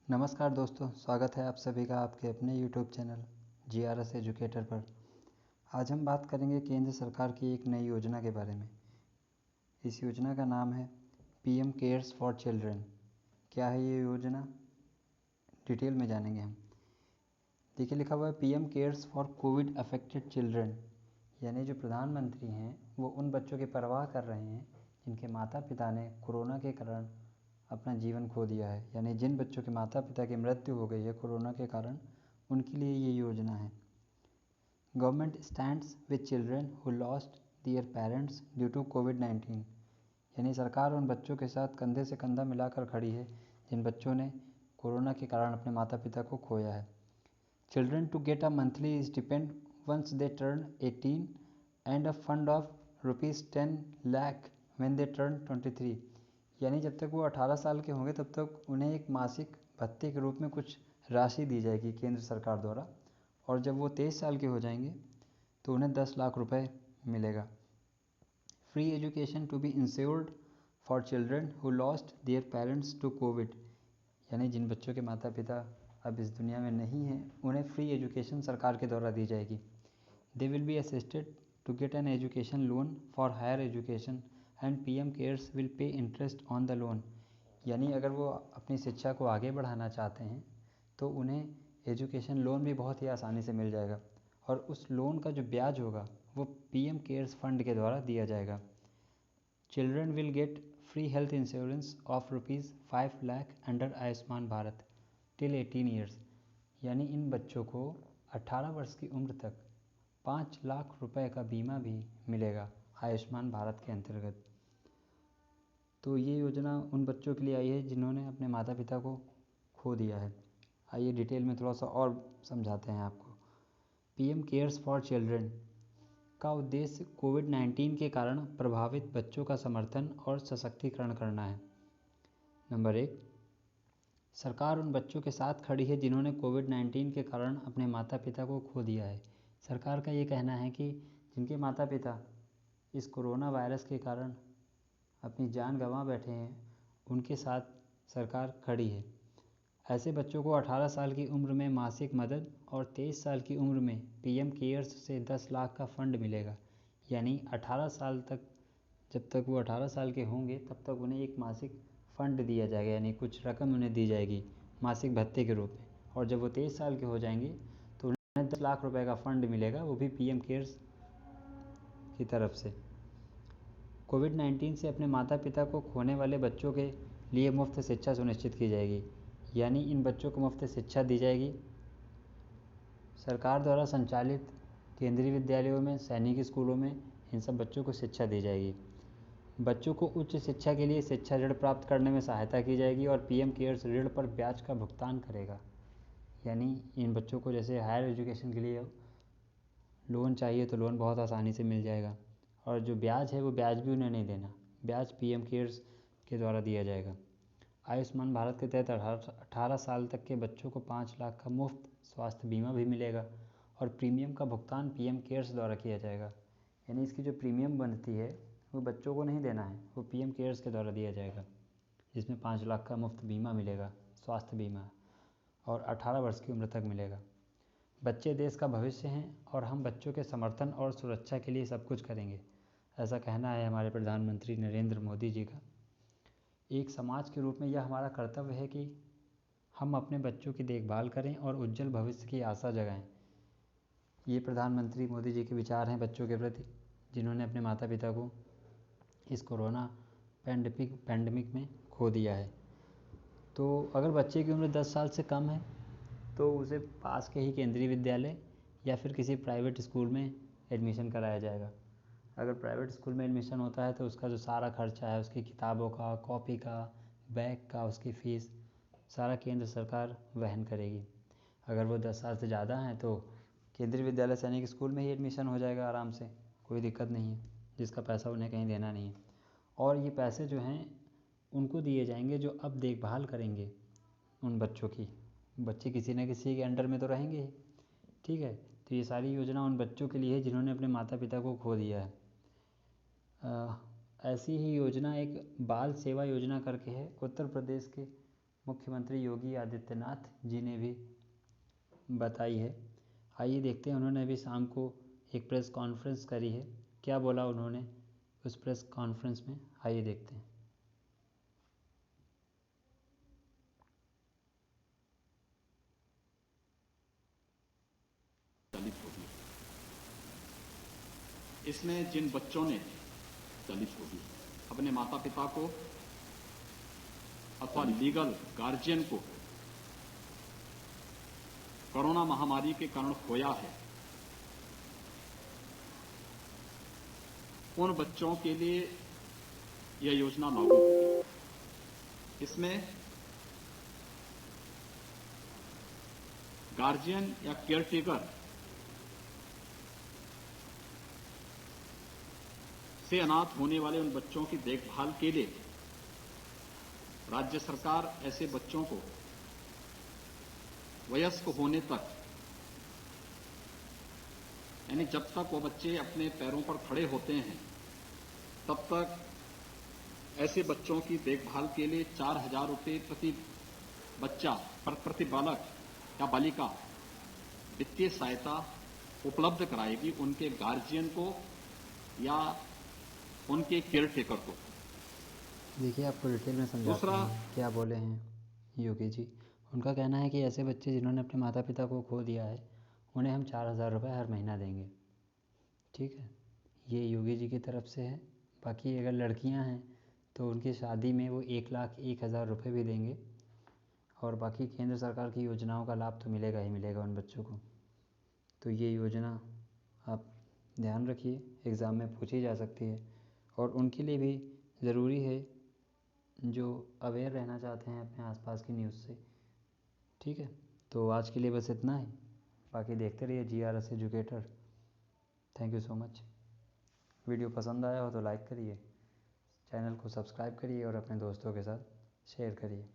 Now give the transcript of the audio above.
नमस्कार दोस्तों, स्वागत है आप सभी का आपके अपने यूट्यूब चैनल GRS एजुकेटर पर। आज हम बात करेंगे केंद्र सरकार की एक नई योजना के बारे में। इस योजना का नाम है PM केयर्स फॉर चिल्ड्रन। क्या है ये योजना, डिटेल में जानेंगे हम। देखिए लिखा हुआ है PM cares for Covid affected children, यानी जो प्रधानमंत्री हैं वो उन बच्चों की परवाह कर रहे हैं जिनके माता पिता ने कोरोना के कारण अपना जीवन खो दिया है। यानी जिन बच्चों के माता पिता की मृत्यु हो गई है कोरोना के कारण, उनके लिए ये योजना है। Government stands with children who lost their parents due to कोविड-19, यानी सरकार उन बच्चों के साथ कंधे से कंधा मिलाकर खड़ी है जिन बच्चों ने कोरोना के कारण अपने माता पिता को खोया है। Children to get a monthly stipend once they turn 18 and a fund of ₹10 lakh when they turn 23, यानी जब तक वो 18 साल के होंगे तब तक उन्हें एक मासिक भत्ते के रूप में कुछ राशि दी जाएगी केंद्र सरकार द्वारा, और जब वो 23 साल के हो जाएंगे तो उन्हें 10 लाख रुपए मिलेगा। Free education to be ensured for children who lost their parents to Covid, यानी जिन बच्चों के माता पिता अब इस दुनिया में नहीं हैं उन्हें फ्री एजुकेशन सरकार के द्वारा दी जाएगी। They will be assisted to get an education loan for higher education and PM Cares will pay interest on the loan, यानी अगर वो अपनी शिक्षा को आगे बढ़ाना चाहते हैं तो उन्हें एजुकेशन लोन भी बहुत ही आसानी से मिल जाएगा, और उस लोन का जो ब्याज होगा वो PM केयर्स फंड के द्वारा दिया जाएगा। Children will get free health insurance of ₹5 lakh under Ayushman Bharat till 18 years, यानी इन बच्चों को 18 वर्ष की उम्र तक 5 लाख रुपए का बीमा भी मिलेगा आयुष्मान भारत के अंतर्गत। तो ये योजना उन बच्चों के लिए आई है जिन्होंने अपने माता पिता को खो दिया है। आइए डिटेल में थोड़ा सा और समझाते हैं आपको। PM केयर्स फॉर चिल्ड्रन का उद्देश्य कोविड-19 के कारण प्रभावित बच्चों का समर्थन और सशक्तिकरण करना है। नंबर 1, सरकार उन बच्चों के साथ खड़ी है जिन्होंने कोविड-19 के कारण अपने माता पिता को खो दिया है। सरकार का ये कहना है कि जिनके माता पिता इस कोरोना वायरस के कारण अपनी जान गंवा बैठे हैं उनके साथ सरकार खड़ी है। ऐसे बच्चों को 18 साल की उम्र में मासिक मदद और 23 साल की उम्र में PM केयर्स से 10 लाख का फंड मिलेगा, यानी 18 साल तक, जब तक वो 18 साल के होंगे तब तक उन्हें एक मासिक फंड दिया जाएगा, यानी कुछ रकम उन्हें दी जाएगी मासिक भत्ते के रूप में, और जब वो 23 साल के हो जाएंगे तो उन्हें 10 लाख रुपए का फंड मिलेगा, वो भी PM केयर्स की तरफ से। कोविड-19 से अपने माता पिता को खोने वाले बच्चों के लिए मुफ्त शिक्षा सुनिश्चित की जाएगी, यानी इन बच्चों को मुफ्त शिक्षा दी जाएगी। सरकार द्वारा संचालित केंद्रीय विद्यालयों में, सैनिक स्कूलों में इन सब बच्चों को शिक्षा दी जाएगी। बच्चों को उच्च शिक्षा के लिए शिक्षा ऋण प्राप्त करने में सहायता की जाएगी, और PM केयर्स ऋण पर ब्याज का भुगतान करेगा, यानी इन बच्चों को जैसे हायर एजुकेशन के लिए लोन चाहिए तो लोन बहुत आसानी से मिल जाएगा, और जो ब्याज है वो ब्याज भी उन्हें नहीं देना, ब्याज PM केयर्स के द्वारा दिया जाएगा। आयुष्मान भारत के तहत 18 साल तक के बच्चों को 5 लाख का मुफ्त स्वास्थ्य बीमा भी मिलेगा, और प्रीमियम का भुगतान PM केयर्स द्वारा किया जाएगा, यानी इसकी जो प्रीमियम बनती है वो बच्चों को नहीं देना है, वो PM केयर्स के द्वारा दिया जाएगा, जिसमें 5 लाख का मुफ्त बीमा मिलेगा, स्वास्थ्य बीमा, और 18 वर्ष की उम्र तक मिलेगा। बच्चे देश का भविष्य हैं और हम बच्चों के समर्थन और सुरक्षा के लिए सब कुछ करेंगे, ऐसा कहना है हमारे प्रधानमंत्री नरेंद्र मोदी जी का। एक समाज के रूप में यह हमारा कर्तव्य है कि हम अपने बच्चों की देखभाल करें और उज्जवल भविष्य की आशा जगाएं। ये प्रधानमंत्री मोदी जी के विचार हैं बच्चों के प्रति, जिन्होंने अपने माता पिता को इस कोरोना पैंडमिक में खो दिया है। तो अगर बच्चे की उम्र 10 साल से कम है तो उसे पास के ही केंद्रीय विद्यालय या फिर किसी प्राइवेट स्कूल में एडमिशन कराया जाएगा। अगर प्राइवेट स्कूल में एडमिशन होता है तो उसका जो सारा खर्चा है, उसकी किताबों का, कॉपी का, बैग का, उसकी फ़ीस सारा केंद्र सरकार वहन करेगी। अगर वो 10 साल से ज़्यादा हैं तो केंद्रीय विद्यालय सैनिक स्कूल में ही एडमिशन हो जाएगा आराम से, कोई दिक्कत नहीं है, जिसका पैसा उन्हें कहीं देना नहीं है। और ये पैसे जो हैं उनको दिए जाएंगे जो अब देखभाल करेंगे उन बच्चों की। बच्चे किसी न किसी के अंडर में तो रहेंगे ही, ठीक है। तो ये सारी योजना उन बच्चों के लिए है जिन्होंने अपने माता पिता को खो दिया है। ऐसी ही योजना एक बाल सेवा योजना करके है उत्तर प्रदेश के मुख्यमंत्री योगी आदित्यनाथ जी ने भी बताई है। आइए देखते हैं, उन्होंने अभी शाम को एक प्रेस कॉन्फ्रेंस करी है। क्या बोला उन्होंने उस प्रेस कॉन्फ्रेंस में, आइए देखते हैं। इसमें जिन बच्चों ने दलित होगी अपने माता पिता को अथवा लीगल गार्जियन को कोरोना महामारी के कारण खोया है, उन बच्चों के लिए यह योजना लागू होगी। इसमें गार्जियन या केयरटेकर से अनाथ होने वाले उन बच्चों की देखभाल के लिए राज्य सरकार ऐसे बच्चों को वयस्क होने तक, यानी जब तक वो बच्चे अपने पैरों पर खड़े होते हैं तब तक ऐसे बच्चों की देखभाल के लिए 4,000 रुपये प्रति बच्चा प्रति बालक या बालिका वित्तीय सहायता उपलब्ध कराएगी उनके गार्जियन को या उनके केयरटेकर को। देखिए, आपको डिटेल में समझाते हैं क्या बोले हैं योगी जी। उनका कहना है कि ऐसे बच्चे जिन्होंने अपने माता पिता को खो दिया है उन्हें हम 4,000 रुपये हर महीना देंगे। ठीक है, ये योगी जी की तरफ से है। बाकी अगर लड़कियां हैं तो उनकी शादी में वो 1,01,000 रुपये भी देंगे। और बाकी केंद्र सरकार की योजनाओं का लाभ तो मिलेगा ही मिलेगा उन बच्चों को। तो ये योजना आप ध्यान रखिए, एग्ज़ाम में पूछी जा सकती है और उनके लिए भी ज़रूरी है जो अवेयर रहना चाहते हैं अपने आसपास की न्यूज़ से। ठीक है, तो आज के लिए बस इतना ही। बाकी देखते रहिए GRS educator. Thank you so much. Video पसंद आया हो तो लाइक करिए, चैनल को सब्सक्राइब करिए और अपने दोस्तों के साथ शेयर करिए।